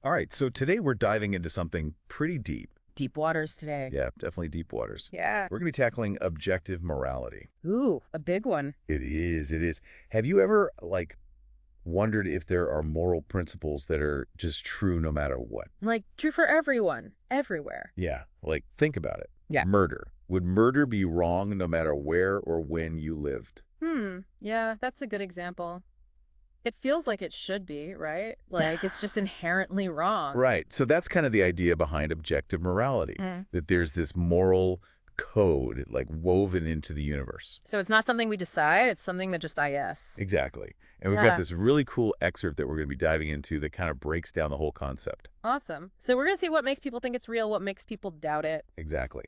All right, so today we're diving into something pretty deep. Deep waters today. Yeah, definitely deep waters. Yeah. We're going to be tackling objective morality. Ooh, a big one. It is, it is. Have you ever, wondered if there are moral principles that are just true no matter what? Like, true for everyone, everywhere. Yeah, think about it. Yeah. Murder. Would murder be wrong no matter where or when you lived? Yeah, that's a good example. It feels like it should be, right? Like, it's just inherently wrong. Right. So that's kind of the idea behind objective morality, that there's this moral code, woven into the universe. So it's not something we decide, it's something that just is. Exactly. And we've got this really cool excerpt that we're going to be diving into that kind of breaks down the whole concept. Awesome. So we're going to see what makes people think it's real, what makes people doubt it. Exactly.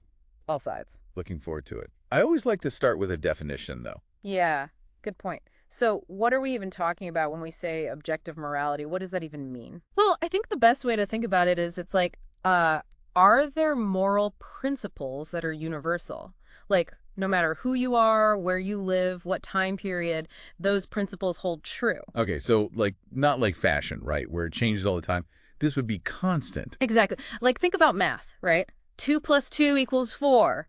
All sides. Looking forward to it. I always like to start with a definition, though. Yeah, good point. So what are we even talking about when we say objective morality? What does that even mean? Well, I think the best way to think about it is it's like, are there moral principles that are universal? Like, no matter who you are, where you live, what time period, those principles hold true. Okay, so not like fashion, right, where it changes all the time. This would be constant. Exactly. Like, think about math, right? 2 + 2 = 4.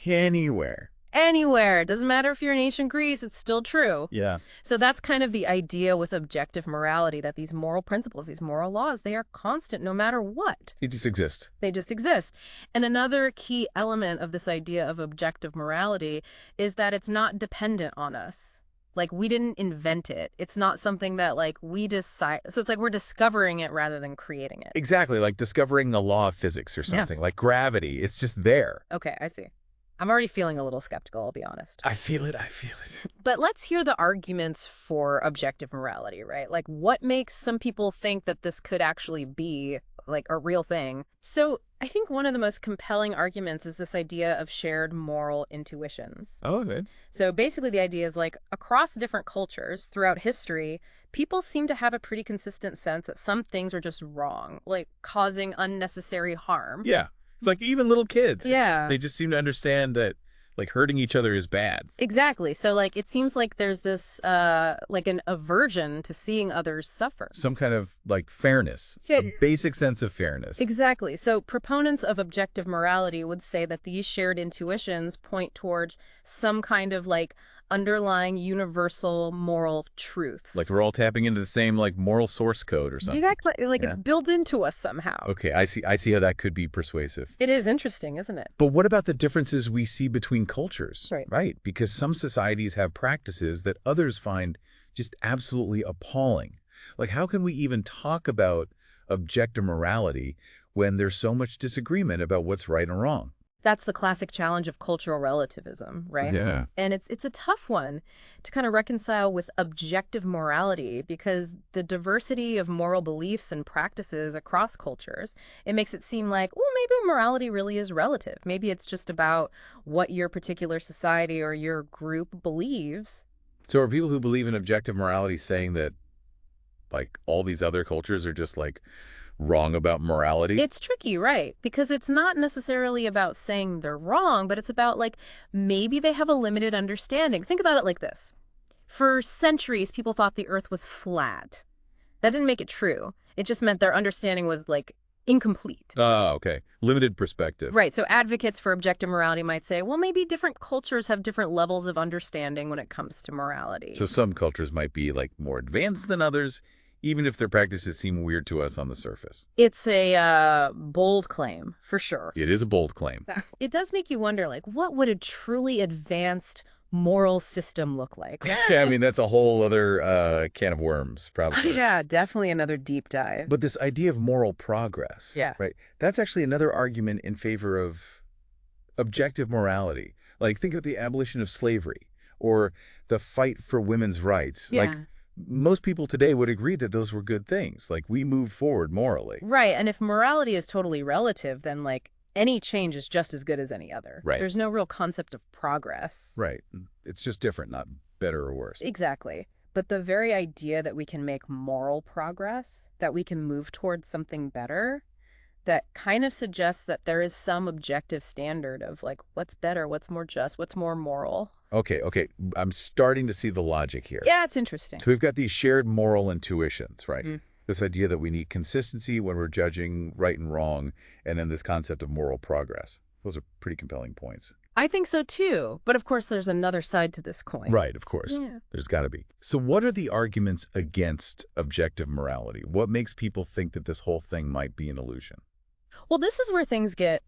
Anywhere. Anywhere. It doesn't matter if you're in ancient Greece, it's still true. Yeah. So that's kind of the idea with objective morality, that these moral principles, these moral laws, they are constant no matter what. They just exist. They just exist. And another key element of this idea of objective morality is that it's not dependent on us. Like, we didn't invent it. It's not something that, we decide. So it's like we're discovering it rather than creating it. Exactly, like discovering a law of physics or something, Yes. like gravity. It's just there. Okay, I see. I'm already feeling a little skeptical, I'll be honest. I feel it. I feel it. But let's hear the arguments for objective morality, right? Like, what makes some people think that this could actually be, a real thing? So I think one of the most compelling arguments is this idea of shared moral intuitions. Oh, okay. So basically the idea is, across different cultures throughout history, people seem to have a pretty consistent sense that some things are just wrong, causing unnecessary harm. Yeah. It's like even little kids. Yeah. They just seem to understand that hurting each other is bad. Exactly. So it seems like there's this an aversion to seeing others suffer. Some kind of fairness, a basic sense of fairness. Exactly. So proponents of objective morality would say that these shared intuitions point towards some kind of underlying universal moral truth. Like we're all tapping into the same moral source code or something. Exactly. Yeah. It's built into us somehow. Okay, I see how that could be persuasive. It is interesting, isn't it? But what about the differences we see between cultures? Right. Right, because some societies have practices that others find just absolutely appalling. How can we even talk about objective morality when there's so much disagreement about what's right and wrong? That's the classic challenge of cultural relativism, right? Yeah. And it's a tough one to kind of reconcile with objective morality, because the diversity of moral beliefs and practices across cultures, it makes it seem like, well, maybe morality really is relative. Maybe it's just about what your particular society or your group believes. So are people who believe in objective morality saying that all these other cultures are just wrong about morality? It's tricky, right? Because it's not necessarily about saying they're wrong, but it's about maybe they have a limited understanding. Think about it like this. For centuries, people thought the earth was flat. That didn't make it true. It just meant their understanding was incomplete. Oh, okay. Limited perspective. Right. So advocates for objective morality might say, well, maybe different cultures have different levels of understanding when it comes to morality. So some cultures might be more advanced than others, even if their practices seem weird to us on the surface. It's a bold claim, for sure. It is a bold claim. It does make you wonder, what would a truly advanced moral system look like? Yeah, I mean, that's a whole other can of worms, probably. Yeah, definitely another deep dive. But this idea of moral progress, Yeah. right? That's actually another argument in favor of objective morality. Think of the abolition of slavery or the fight for women's rights. Yeah. Most people today would agree that those were good things. We moved forward morally. Right. And if morality is totally relative, then any change is just as good as any other. Right. There's no real concept of progress. Right. It's just different, not better or worse. Exactly. But the very idea that we can make moral progress, that we can move towards something better, that kind of suggests that there is some objective standard of what's better, what's more just, what's more moral. Okay. I'm starting to see the logic here. Yeah, it's interesting. So we've got these shared moral intuitions, right? This idea that we need consistency when we're judging right and wrong, and then this concept of moral progress. Those are pretty compelling points. I think so too. But of course, there's another side to this coin. Right, of course. Yeah. There's got to be. So what are the arguments against objective morality? What makes people think that this whole thing might be an illusion? Well, this is where things get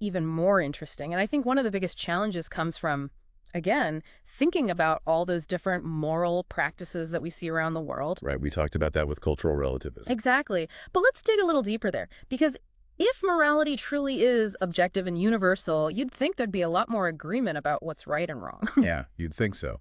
even more interesting. And I think one of the biggest challenges comes from, again, thinking about all those different moral practices that we see around the world. Right, we talked about that with cultural relativism. Exactly. But let's dig a little deeper there, because if morality truly is objective and universal, you'd think there'd be a lot more agreement about what's right and wrong. Yeah, you'd think so.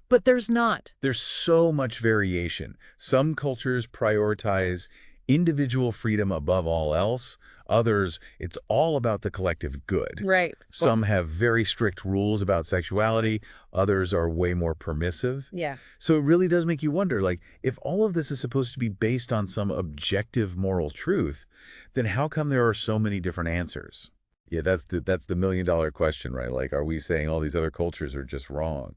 But there's not. There's so much variation. Some cultures prioritize individual freedom above all else. Others, it's all about the collective good. Right. Some have very strict rules about sexuality. Others are way more permissive. Yeah. So it really does make you wonder, like, if all of this is supposed to be based on some objective moral truth, then how come there are so many different answers? Yeah, that's the million-dollar question, right? Like, are we saying all these other cultures are just wrong?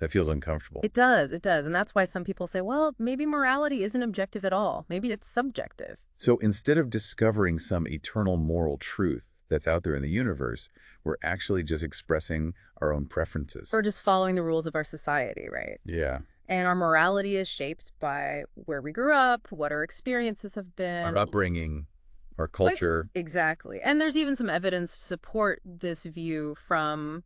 That feels uncomfortable. It does. It does. And that's why some people say, well, maybe morality isn't objective at all. Maybe it's subjective. So instead of discovering some eternal moral truth that's out there in the universe, we're actually just expressing our own preferences. Or just following the rules of our society, right? Yeah. And our morality is shaped by where we grew up, what our experiences have been. Our upbringing, our culture. Exactly. And there's even some evidence to support this view from,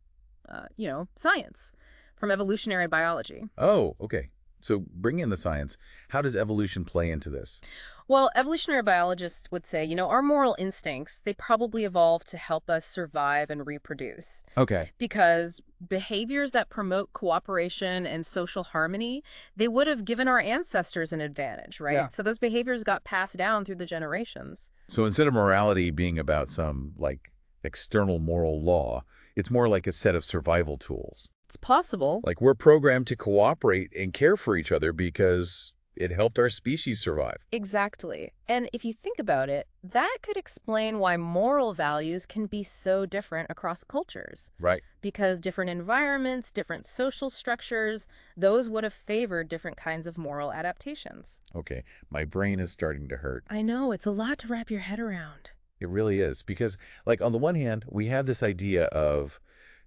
science, from evolutionary biology. Oh, okay. So bring in the science. How does evolution play into this? Well, evolutionary biologists would say, our moral instincts, they probably evolved to help us survive and reproduce. Okay. Because behaviors that promote cooperation and social harmony, they would have given our ancestors an advantage, right? Yeah. So those behaviors got passed down through the generations. So instead of morality being about some, like, external moral law, it's more like a set of survival tools. It's possible. Like, we're programmed to cooperate and care for each other because it helped our species survive. Exactly. And if you think about it, that could explain why moral values can be so different across cultures. Right. Because different environments, different social structures, those would have favored different kinds of moral adaptations. Okay. My brain is starting to hurt. I know, it's a lot to wrap your head around. It really is. Because, like, on the one hand, we have this idea of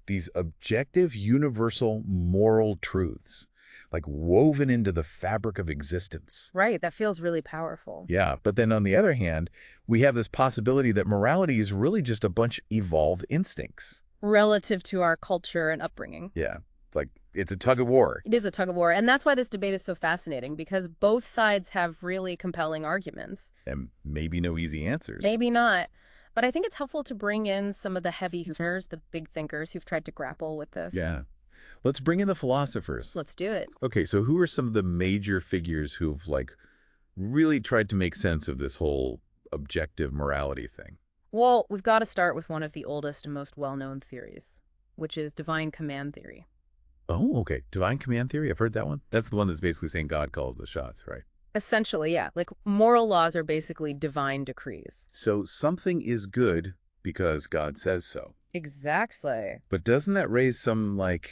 these objective, universal moral truths, like woven into the fabric of existence. Right, that feels really powerful. Yeah, but then on the other hand, we have this possibility that morality is really just a bunch of evolved instincts. Relative to our culture and upbringing. Yeah, it's a tug of war. It is a tug of war, and that's why this debate is so fascinating, because both sides have really compelling arguments. And maybe no easy answers. Maybe not. But I think it's helpful to bring in some of the heavy hitters, the big thinkers who've tried to grapple with this. Yeah. Let's bring in the philosophers. Let's do it. Okay, so who are some of the major figures who've, like, really tried to make sense of this whole objective morality thing? Well, we've got to start with one of the oldest and most well-known theories, which is divine command theory. Oh, okay. Divine command theory? I've heard that one. That's the one that's basically saying God calls the shots, right? Essentially, yeah. Like, moral laws are basically divine decrees. So something is good because God says so. Exactly. But doesn't that raise some, like,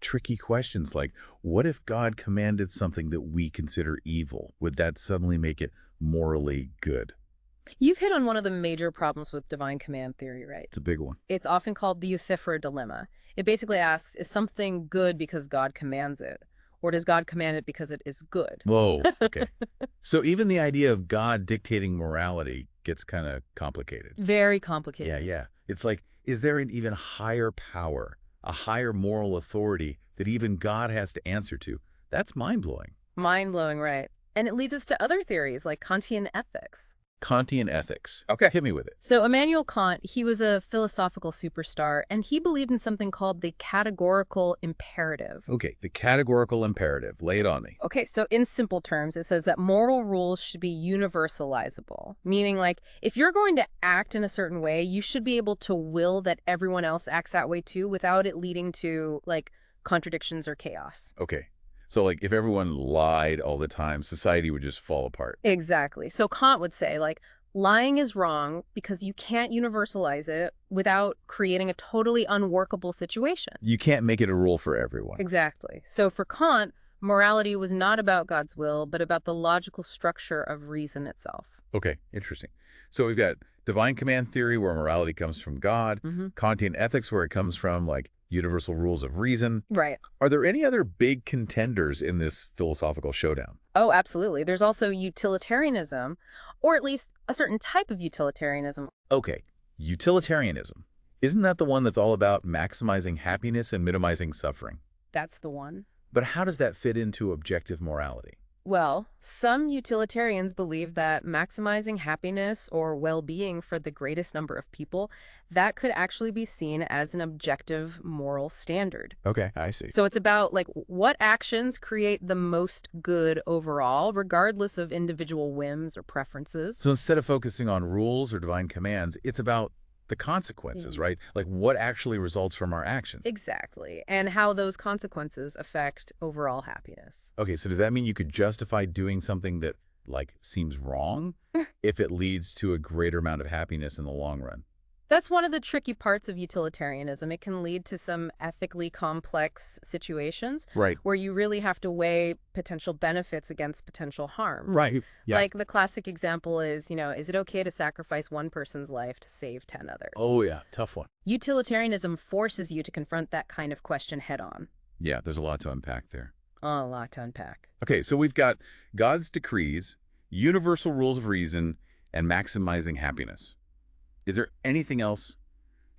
tricky questions? Like, what if God commanded something that we consider evil? Would that suddenly make it morally good? You've hit on one of the major problems with divine command theory, right? It's a big one. It's often called the Euthyphro dilemma. It basically asks, is something good because God commands it? Or does God command it because it is good? Whoa, okay. So even the idea of God dictating morality gets kind of complicated. Very complicated. Yeah. It's like, is there an even higher power, a higher moral authority that even God has to answer to? That's mind-blowing. Mind-blowing, right. And it leads us to other theories like Kantian ethics. Kantian ethics. Okay, hit me with it. So Immanuel Kant, he was a philosophical superstar, and he believed in something called the categorical imperative. Okay, the categorical imperative. Lay it on me. Okay, so in simple terms, it says that moral rules should be universalizable, meaning like if you're going to act in a certain way, you should be able to will that everyone else acts that way too without it leading to like contradictions or chaos. Okay. So, like, if everyone lied all the time, society would just fall apart. Exactly. So Kant would say, like, lying is wrong because you can't universalize it without creating a totally unworkable situation. You can't make it a rule for everyone. Exactly. So for Kant, Morality was not about God's will, but about the logical structure of reason itself. Okay, interesting. So we've got divine command theory where morality comes from God, Hmm. Kantian ethics where it comes from, like universal rules of reason. Right. Are there any other big contenders in this philosophical showdown? Oh, absolutely. There's also utilitarianism, or at least a certain type of utilitarianism. Okay, utilitarianism. Isn't that the one that's all about maximizing happiness and minimizing suffering? That's the one. But how does that fit into objective morality? Well, some utilitarians believe that maximizing happiness or well-being for the greatest number of people, that could actually be seen as an objective moral standard. Okay, I see. So it's about like what actions create the most good overall, regardless of individual whims or preferences. So instead of focusing on rules or divine commands, it's about the consequences, Mm. right? Like what actually results from our actions. Exactly. And how those consequences affect overall happiness. Okay, so does that mean you could justify doing something that, like, seems wrong if it leads to a greater amount of happiness in the long run? That's one of the tricky parts of utilitarianism. It can lead to some ethically complex situations Right. where you really have to weigh potential benefits against potential harm. Right. Yeah. Like the classic example is, is it okay to sacrifice one person's life to save 10 others? Oh, yeah. Tough one. Utilitarianism forces you to confront that kind of question head on. Yeah, there's a lot to unpack there. A lot to unpack. Okay, so we've got God's decrees, universal rules of reason, and maximizing happiness. Is there anything else?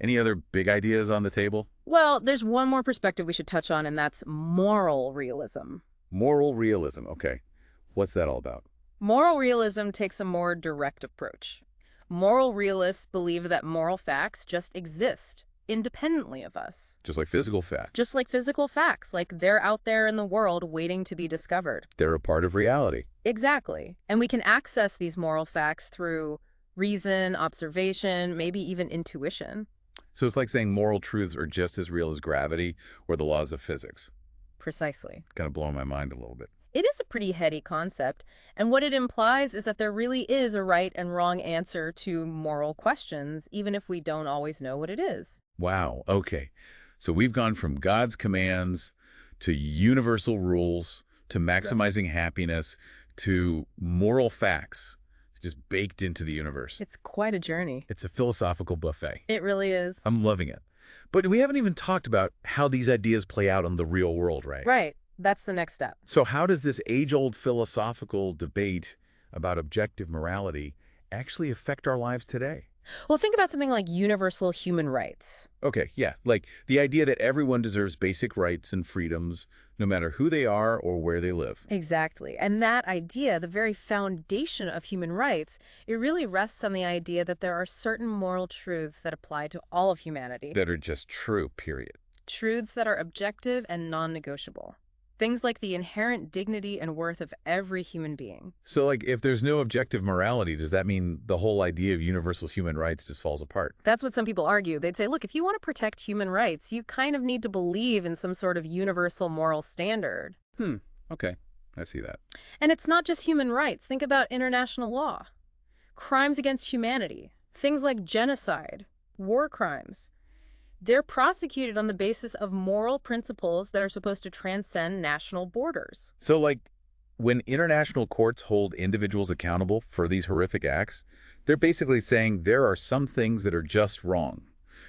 Any other big ideas on the table? Well, there's one more perspective we should touch on, and that's moral realism. Moral realism. Okay. What's that all about? Moral realism takes a more direct approach. Moral realists believe that moral facts just exist independently of us. Just like physical fact. Just like physical facts, like they're out there in the world waiting to be discovered. They're a part of reality. Exactly. And we can access these moral facts through reason, observation, maybe even intuition. So it's like saying moral truths are just as real as gravity or the laws of physics. Precisely. Kind of blowing my mind a little bit. It is a pretty heady concept, and what it implies is that there really is a right and wrong answer to moral questions, even if we don't always know what it is. Wow. Okay. So we've gone from God's commands to universal rules to maximizing happiness to moral facts just baked into the universe. It's quite a journey. It's a philosophical buffet. It really is. I'm loving it. But we haven't even talked about how these ideas play out in the real world, right? Right. That's the next step. So how does this age-old philosophical debate about objective morality actually affect our lives today? Well, think about something like universal human rights. Okay, yeah, like the idea that everyone deserves basic rights and freedoms, no matter who they are or where they live. Exactly. And that idea, the very foundation of human rights, it really rests on the idea that there are certain moral truths that apply to all of humanity. That are just true, period. Truths that are objective and non-negotiable. Things like the inherent dignity and worth of every human being. So, like, if there's no objective morality, does that mean the whole idea of universal human rights just falls apart? That's what some people argue. They'd say, look, if you want to protect human rights, you kind of need to believe in some sort of universal moral standard. Okay, I see that. And it's not just human rights. Think about international law. Crimes against humanity. Things like genocide, war crimes. They're prosecuted on the basis of moral principles that are supposed to transcend national borders. So, like, when international courts hold individuals accountable for these horrific acts, they're basically saying there are some things that are just wrong,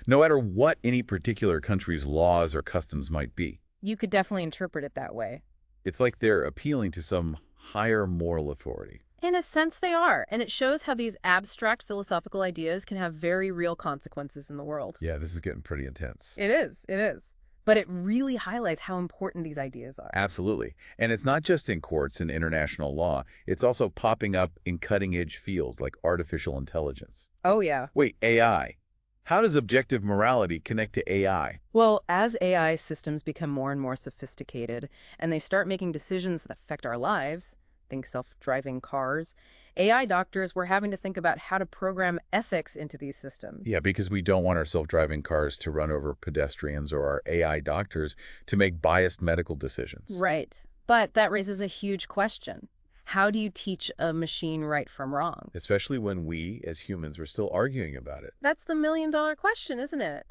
no matter what any particular country's laws or customs might be. You could definitely interpret it that way. It's like they're appealing to some higher moral authority. In a sense, they are, and it shows how these abstract philosophical ideas can have very real consequences in the world. Yeah, this is getting pretty intense. It is. But it really highlights how important these ideas are. Absolutely. And it's not just in courts and international law. It's also popping up in cutting-edge fields like artificial intelligence. Oh, yeah. Wait, AI. How does objective morality connect to AI? Well, as AI systems become more and more sophisticated, and they start making decisions that affect our lives, think self-driving cars, AI doctors were having to think about how to program ethics into these systems. Yeah, because we don't want our self-driving cars to run over pedestrians or our AI doctors to make biased medical decisions. Right. But that raises a huge question. How do you teach a machine right from wrong? Especially when we, as humans, are still arguing about it. That's the million-dollar question, isn't it?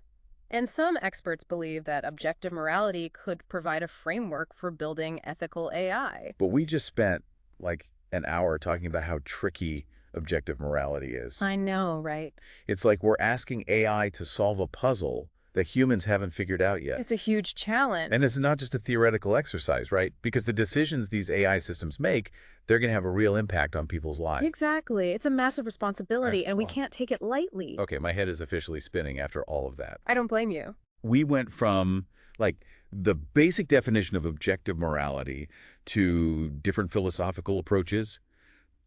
And some experts believe that objective morality could provide a framework for building ethical AI. But we just spent like an hour talking about how tricky objective morality is. I know, right? It's like we're asking AI to solve a puzzle that humans haven't figured out yet. It's a huge challenge. And it's not just a theoretical exercise, right? Because the decisions these AI systems make, they're going to have a real impact on people's lives. Exactly. It's a massive responsibility, That's and we fun. can't take it lightly. Okay, my head is officially spinning after all of that. I don't blame you. We went from like the basic definition of objective morality to different philosophical approaches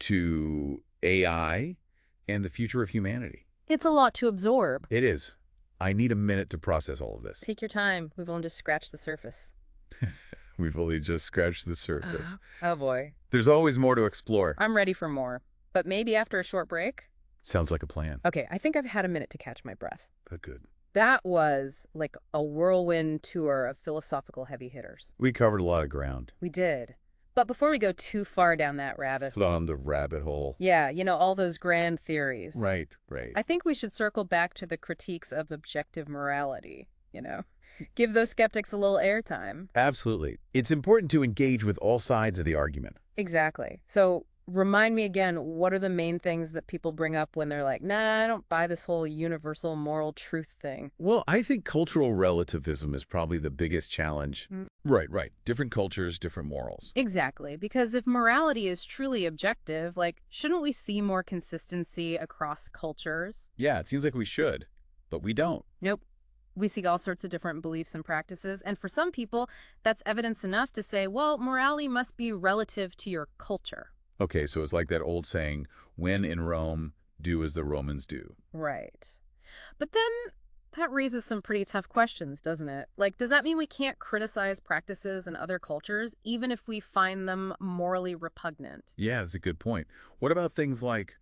to AI and the future of humanity. It's a lot to absorb. It is. I need a minute to process all of this. Take your time. We've only just scratched the surface. We've only just scratched the surface. Oh boy. There's always more to explore. I'm ready for more. But maybe after a short break? Sounds like a plan. Okay, I think I've had a minute to catch my breath. Good. That was like a whirlwind tour of philosophical heavy hitters. We covered a lot of ground. We did. But before we go too far down that rabbit hole. On the rabbit hole. Yeah, all those grand theories. Right. I think we should circle back to the critiques of objective morality. Give those skeptics a little airtime. Absolutely. It's important to engage with all sides of the argument. Exactly. So remind me again, what are the main things that people bring up when they're like, nah, I don't buy this whole universal moral truth thing? Well, I think cultural relativism is probably the biggest challenge. Right. Different cultures, different morals. Exactly. Because if morality is truly objective, shouldn't we see more consistency across cultures? Yeah, it seems like we should, but we don't. Nope. We see all sorts of different beliefs and practices, and for some people, that's evidence enough to say, well, morality must be relative to your culture. Okay, so it's like that old saying, when in Rome, do as the Romans do. Right. But then that raises some pretty tough questions, doesn't it? Does that mean we can't criticize practices in other cultures, even if we find them morally repugnant? Yeah, that's a good point. What about things like,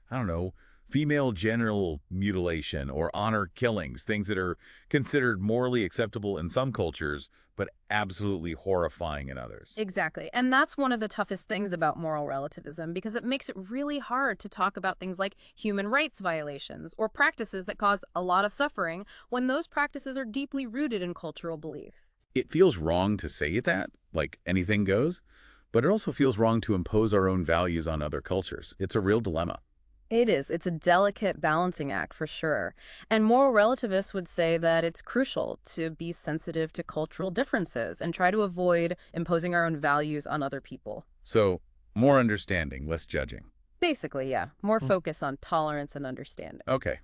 I don't know, female genital mutilation or honor killings, things that are considered morally acceptable in some cultures, but absolutely horrifying in others? Exactly. And that's one of the toughest things about moral relativism, because it makes it really hard to talk about things like human rights violations or practices that cause a lot of suffering when those practices are deeply rooted in cultural beliefs. It feels wrong to say that, like anything goes, but it also feels wrong to impose our own values on other cultures. It's a real dilemma. It is. It's a delicate balancing act for sure. And moral relativists would say that it's crucial to be sensitive to cultural differences and try to avoid imposing our own values on other people. So, more understanding, less judging. Basically, yeah. More focus on tolerance and understanding. Okay.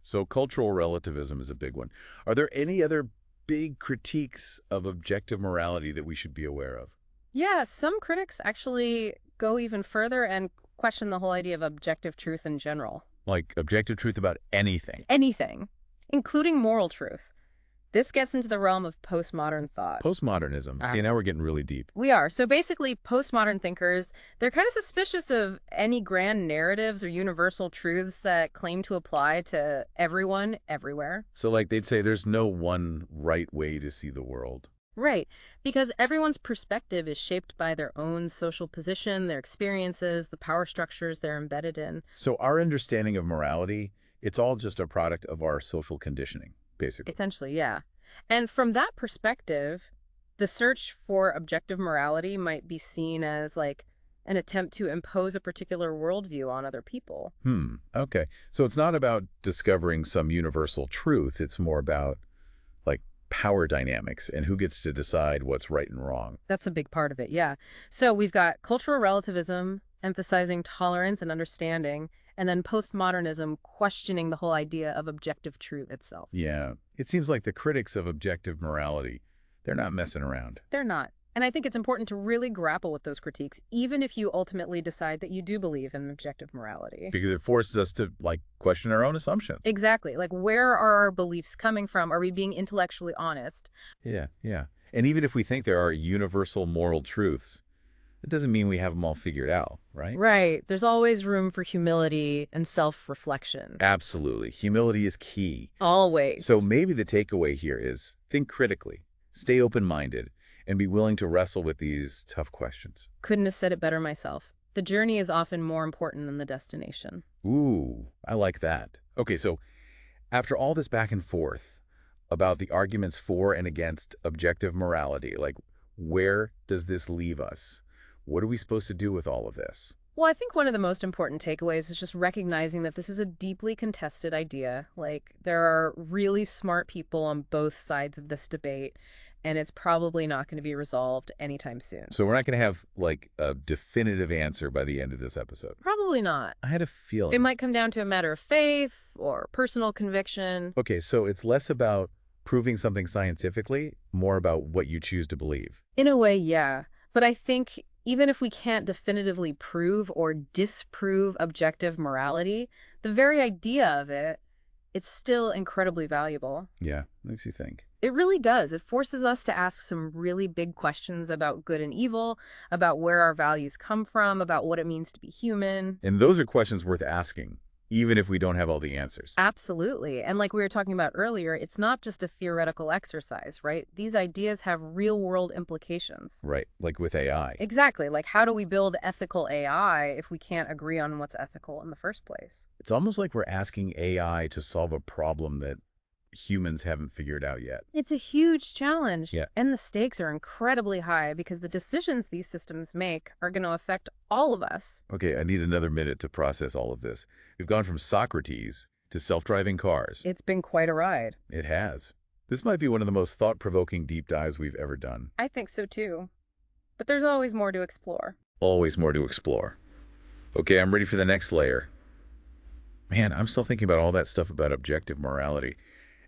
So cultural relativism is a big one. Are there any other big critiques of objective morality that we should be aware of? Yeah, some critics actually go even further and question the whole idea of objective truth in general. Like objective truth about anything? Anything, including moral truth. This gets into the realm of postmodern thought. Postmodernism. Okay, now we're getting really deep. We are. So basically, postmodern thinkers, they're kind of suspicious of any grand narratives or universal truths that claim to apply to everyone, everywhere. So like they'd say there's no one right way to see the world. Right, because everyone's perspective is shaped by their own social position, their experiences, the power structures they're embedded in. So our understanding of morality, it's all just a product of our social conditioning, basically. Essentially, yeah. And from that perspective, the search for objective morality might be seen as like an attempt to impose a particular worldview on other people. Okay. So it's not about discovering some universal truth. It's more about like power dynamics and who gets to decide what's right and wrong. That's a big part of it, yeah. So we've got cultural relativism, emphasizing tolerance and understanding, and then postmodernism questioning the whole idea of objective truth itself. Yeah. It seems like the critics of objective morality, they're not messing around. They're not. And I think it's important to really grapple with those critiques, even if you ultimately decide that you do believe in objective morality. Because it forces us to, like, question our own assumptions. Exactly. Like, where are our beliefs coming from? Are we being intellectually honest? Yeah. And even if we think there are universal moral truths, it doesn't mean we have them all figured out, right? Right. There's always room for humility and self-reflection. Absolutely. Humility is key. Always. So maybe the takeaway here is think critically, stay open-minded, and be willing to wrestle with these tough questions. Couldn't have said it better myself. The journey is often more important than the destination. Ooh, I like that. Okay, so after all this back and forth, about the arguments for and against objective morality. Like, where does this leave us? What are we supposed to do with all of this? Well, I think one of the most important takeaways is just recognizing that this is a deeply contested idea. Like, there are really smart people on both sides of this debate, and it's probably not going to be resolved anytime soon. So we're not going to have, like, a definitive answer by the end of this episode. Probably not. I had a It feeling. might come down to a matter of faith or personal conviction. Okay, so it's less about proving something scientifically, more about what you choose to believe. In a way, yeah. But I think even if we can't definitively prove or disprove objective morality, the very idea of it, it's still incredibly valuable. Yeah, makes you think. It really does. It forces us to ask some really big questions about good and evil, about where our values come from, about what it means to be human. And those are questions worth asking, even if we don't have all the answers. Absolutely. And like we were talking about earlier, it's not just a theoretical exercise, right? These ideas have real-world implications. Right, like with AI. Exactly. Like, how do we build ethical AI if we can't agree on what's ethical in the first place? It's almost like we're asking AI to solve a problem that humans haven't figured out yet. It's a huge challenge. Yeah. And the stakes are incredibly high because the decisions these systems make are going to affect all of us. Okay, I need another minute to process all of this. We've gone from Socrates to self-driving cars. It's been quite a ride. It has. This might be one of the most thought-provoking deep dives we've ever done. I think so too. But there's always more to explore. Always more to explore. Okay, I'm ready for the next layer. Man, I'm still thinking about all that stuff about objective morality.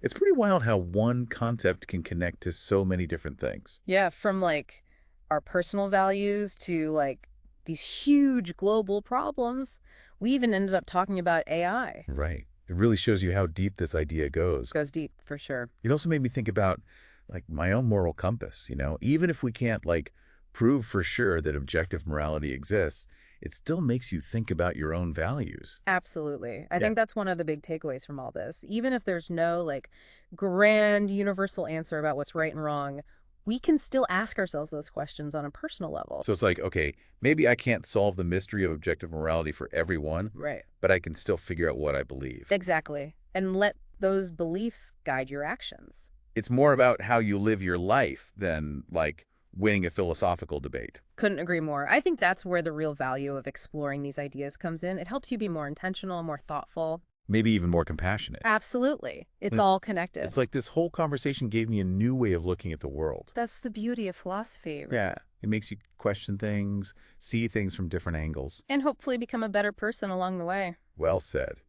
It's pretty wild how one concept can connect to so many different things. Yeah, from like our personal values to like these huge global problems. We even ended up talking about AI. Right. It really shows you how deep this idea goes. Goes deep, for sure. It also made me think about, like, my own moral compass, Even if we can't, like, prove for sure that objective morality exists, it still makes you think about your own values. Absolutely. I Yeah. think that's one of the big takeaways from all this. Even if there's no like grand universal answer about what's right and wrong, we can still ask ourselves those questions on a personal level. So it's like, okay, maybe I can't solve the mystery of objective morality for everyone, Right. but I can still figure out what I believe. Exactly. And let those beliefs guide your actions. It's more about how you live your life than, like, winning a philosophical debate. Couldn't agree more. I think that's where the real value of exploring these ideas comes in. It helps you be more intentional, more thoughtful. Maybe even more compassionate. Absolutely. It's Mm. all connected. It's like this whole conversation gave me a new way of looking at the world. That's the beauty of philosophy. Right? Yeah. It makes you question things, see things from different angles. And hopefully become a better person along the way. Well said.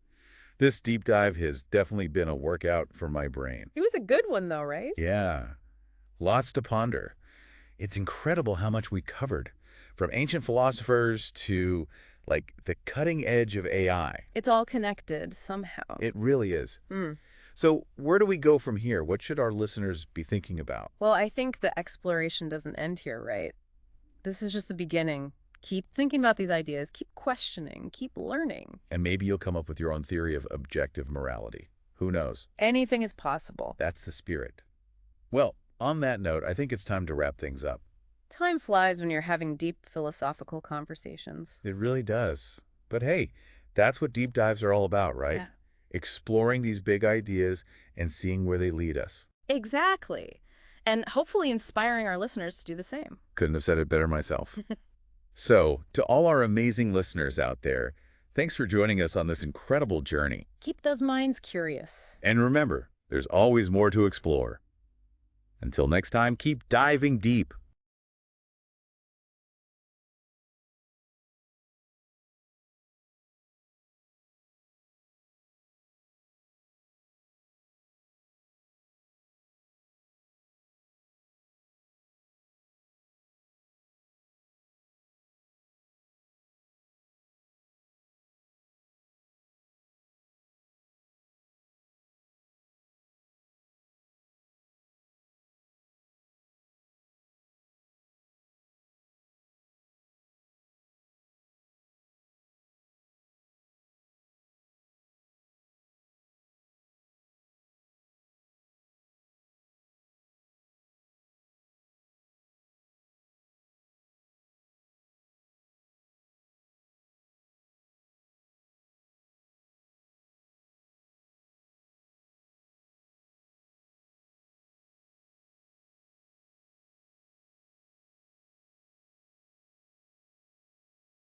This deep dive has definitely been a workout for my brain. It was a good one though, right? Yeah. Lots to ponder. It's incredible how much we covered, from ancient philosophers to, like, the cutting edge of AI. It's all connected somehow. It really is. Mm. So where do we go from here? What should our listeners be thinking about? Well, I think the exploration doesn't end here, right? This is just the beginning. Keep thinking about these ideas, keep questioning, keep learning. And maybe you'll come up with your own theory of objective morality. Who knows? Anything is possible. That's the spirit. Well, on that note, I think it's time to wrap things up. Time flies when you're having deep philosophical conversations. It really does. But hey, that's what deep dives are all about, right? Yeah. Exploring these big ideas and seeing where they lead us. Exactly. And hopefully inspiring our listeners to do the same. Couldn't have said it better myself. So, to all our amazing listeners out there, thanks for joining us on this incredible journey. Keep those minds curious. And remember, there's always more to explore. Until next time, keep diving deep.